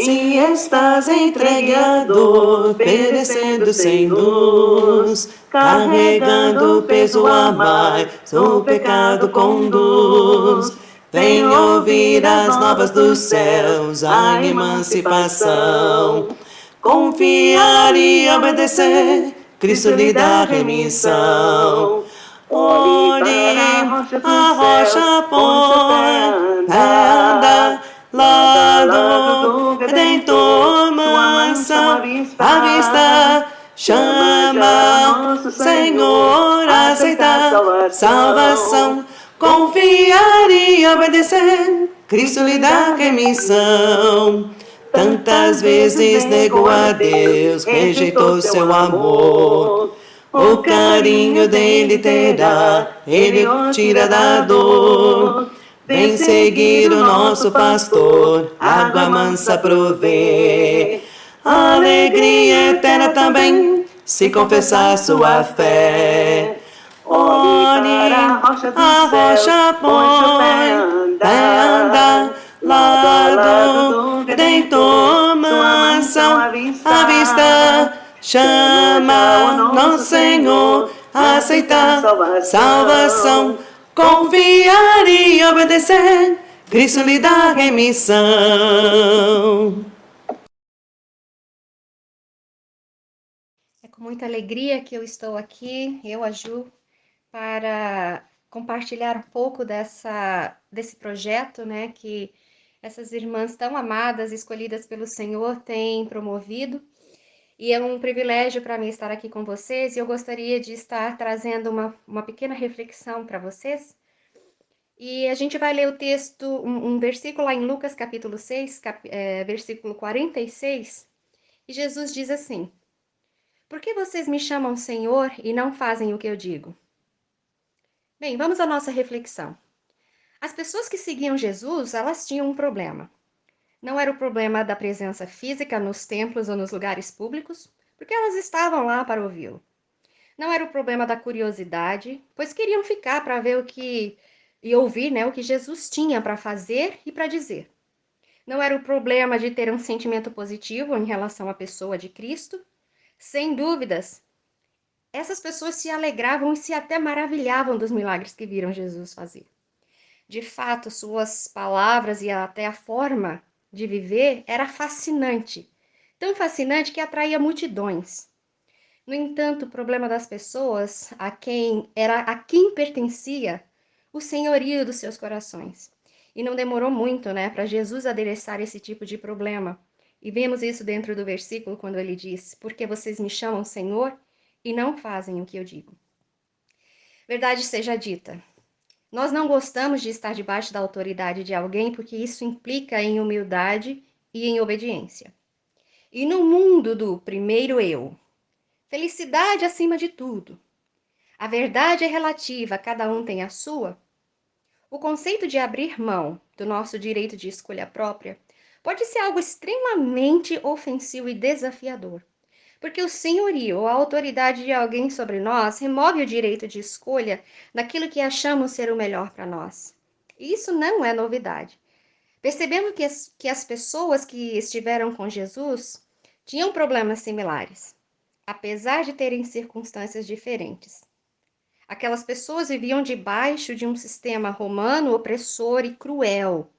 Se estás entregue à dor, perecendo sem luz, carregando o peso a mais, o pecado conduz. Vem ouvir as novas dos céus, a emancipação. Confiar e obedecer, Cristo lhe dá remissão. Olhe a rocha põe, anda lá do Redentor, mansão à vista, chama nosso Senhor, aceitar salvação. Confiar e obedecer, Cristo lhe dá remissão. Tantas vezes negou a Deus, rejeitou seu amor. O carinho dele terá, ele tira da dor. Vem seguir o nosso pastor, água mansa provê. Alegria eterna também, se confessar sua fé. Olhe a rocha põe, anda lá do Redentor, mansão à vista, chama nosso Senhor, aceitar salvação, confiar e obedecer, Cristo lhe dá remissão. É com muita alegria que eu estou aqui, eu, a Ju, para compartilhar um pouco desse projeto, né, que essas irmãs tão amadas, escolhidas pelo Senhor, têm promovido. E é um privilégio para mim estar aqui com vocês, e eu gostaria de estar trazendo uma pequena reflexão para vocês. E a gente vai ler o texto, um versículo lá em Lucas capítulo 6, versículo 46, e Jesus diz assim: Por que vocês me chamam Senhor e não fazem o que eu digo? Bem, vamos à nossa reflexão. As pessoas que seguiam Jesus, elas tinham um problema. Não era o problema da presença física nos templos ou nos lugares públicos, porque elas estavam lá para ouvi-lo. Não era o problema da curiosidade, pois queriam ficar para ver e ouvir, né, o que Jesus tinha para fazer e para dizer. Não era o problema de ter um sentimento positivo em relação à pessoa de Cristo. Sem dúvidas, essas pessoas se alegravam e se até maravilhavam dos milagres que viram Jesus fazer. De fato, suas palavras e até a forma de viver era fascinante. Tão fascinante que atraía multidões. No entanto, o problema das pessoas a quem pertencia o senhorio dos seus corações. E não demorou muito, né, para Jesus adereçar esse tipo de problema. E vemos isso dentro do versículo quando ele diz: Porque vocês me chamam Senhor e não fazem o que eu digo. Verdade seja dita, nós não gostamos de estar debaixo da autoridade de alguém porque isso implica em humildade e em obediência. E no mundo do primeiro eu, felicidade acima de tudo, a verdade é relativa, cada um tem a sua. O conceito de abrir mão do nosso direito de escolha própria pode ser algo extremamente ofensivo e desafiador, porque o senhorio ou a autoridade de alguém sobre nós remove o direito de escolha daquilo que achamos ser o melhor para nós. E isso não é novidade. Percebendo que as pessoas que estiveram com Jesus tinham problemas similares, apesar de terem circunstâncias diferentes. Aquelas pessoas viviam debaixo de um sistema romano opressor e cruel.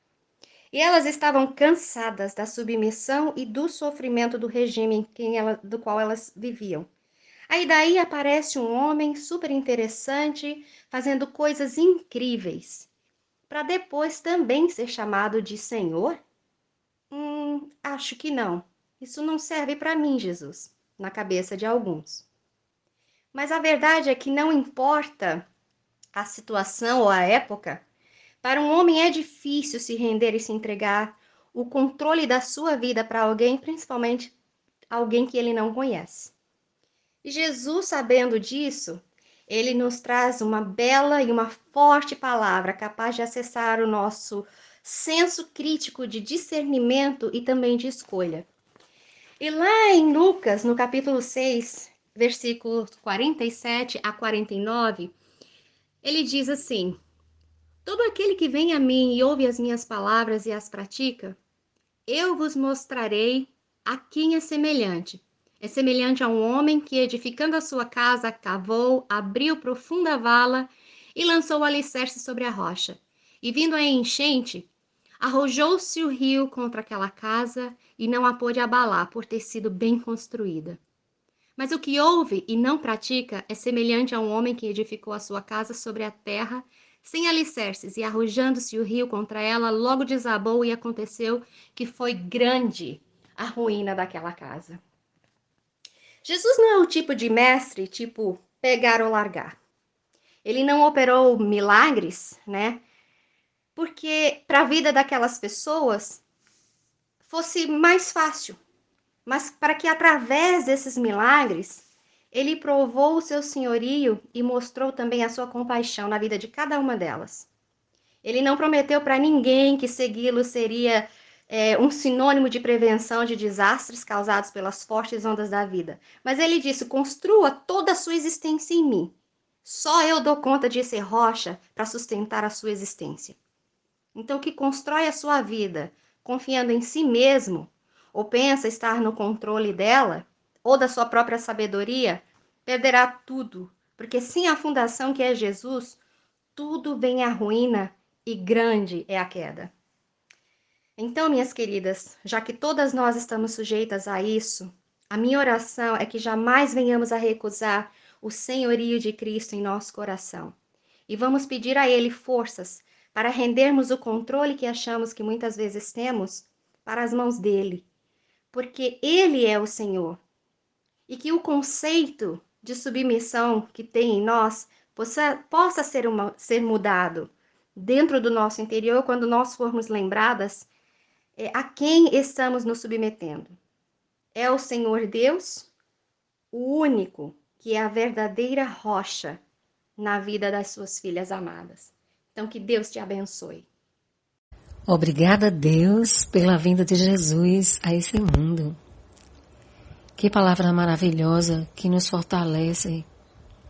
E elas estavam cansadas da submissão e do sofrimento do regime do qual elas viviam. Aí daí aparece um homem super interessante, fazendo coisas incríveis, para depois também ser chamado de Senhor? Acho que não. Isso não serve para mim, Jesus, na cabeça de alguns. Mas a verdade é que não importa a situação ou a época, para um homem é difícil se render e se entregar o controle da sua vida para alguém, principalmente alguém que ele não conhece. E Jesus, sabendo disso, ele nos traz uma bela e uma forte palavra capaz de acessar o nosso senso crítico de discernimento e também de escolha. E lá em Lucas, no capítulo 6, versículos 47 a 49, ele diz assim: Todo aquele que vem a mim e ouve as minhas palavras e as pratica, eu vos mostrarei a quem é semelhante. É semelhante a um homem que, edificando a sua casa, cavou, abriu profunda vala e lançou o alicerce sobre a rocha. E vindo a enchente, arrojou-se o rio contra aquela casa e não a pôde abalar, por ter sido bem construída. Mas o que ouve e não pratica é semelhante a um homem que edificou a sua casa sobre a terra, sem alicerces, e arrojando-se o rio contra ela, logo desabou e aconteceu que foi grande a ruína daquela casa. Jesus não é o tipo de mestre, tipo pegar ou largar. Ele não operou milagres, né? Porque para a vida daquelas pessoas fosse mais fácil. Mas para que através desses milagres ele provou o seu senhorio e mostrou também a sua compaixão na vida de cada uma delas. Ele não prometeu para ninguém que segui-lo seria um sinônimo de prevenção de desastres causados pelas fortes ondas da vida. Mas ele disse: construa toda a sua existência em mim. Só eu dou conta de ser rocha para sustentar a sua existência. Então, que constrói a sua vida confiando em si mesmo, ou pensa estar no controle dela, ou da sua própria sabedoria, perderá tudo, porque sem a fundação que é Jesus, tudo vem à ruína e grande é a queda. Então, minhas queridas, já que todas nós estamos sujeitas a isso, a minha oração é que jamais venhamos a recusar o senhorio de Cristo em nosso coração. E vamos pedir a Ele forças para rendermos o controle que achamos que muitas vezes temos para as mãos dele, porque Ele é o Senhor. E que o conceito de submissão que tem em nós possa ser mudado dentro do nosso interior quando nós formos lembradas a quem estamos nos submetendo. É o Senhor Deus, o único que é a verdadeira rocha na vida das suas filhas amadas. Então, que Deus te abençoe. Obrigada, Deus, pela vinda de Jesus a esse mundo. Que palavra maravilhosa que nos fortalece,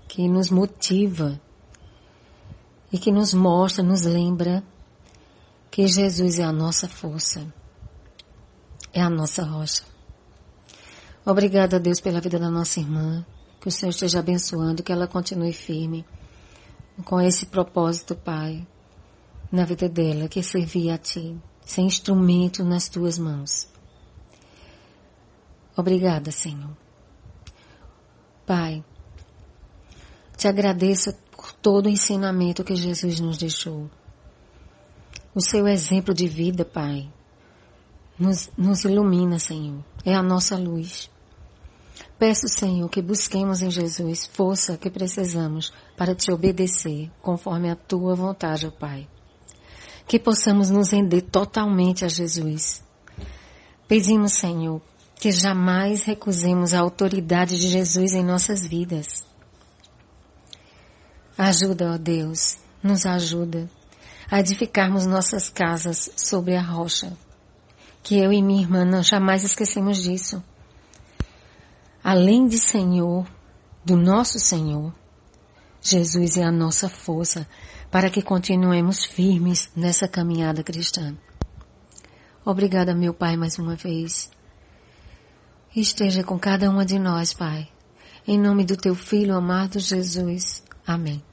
que nos motiva e que nos mostra, nos lembra que Jesus é a nossa força, é a nossa rocha. Obrigada, Deus, pela vida da nossa irmã, que o Senhor esteja abençoando, que ela continue firme com esse propósito, Pai, na vida dela, que é servir a Ti, ser instrumento nas Tuas mãos. Obrigada, Senhor. Pai, Te agradeço por todo o ensinamento que Jesus nos deixou. O Seu exemplo de vida, Pai, nos ilumina, Senhor. É a nossa luz. Peço, Senhor, que busquemos em Jesus força que precisamos para Te obedecer, conforme a Tua vontade, ó Pai. Que possamos nos render totalmente a Jesus. Pedimos, Senhor, que jamais recusemos a autoridade de Jesus em nossas vidas. Ajuda, ó Deus, nos ajuda a edificarmos nossas casas sobre a rocha. Que eu e minha irmã não jamais esquecemos disso. Além de Senhor, do nosso Senhor, Jesus é a nossa força para que continuemos firmes nessa caminhada cristã. Obrigada, meu Pai, mais uma vez. Esteja com cada uma de nós, Pai. Em nome do Teu Filho amado Jesus. Amém.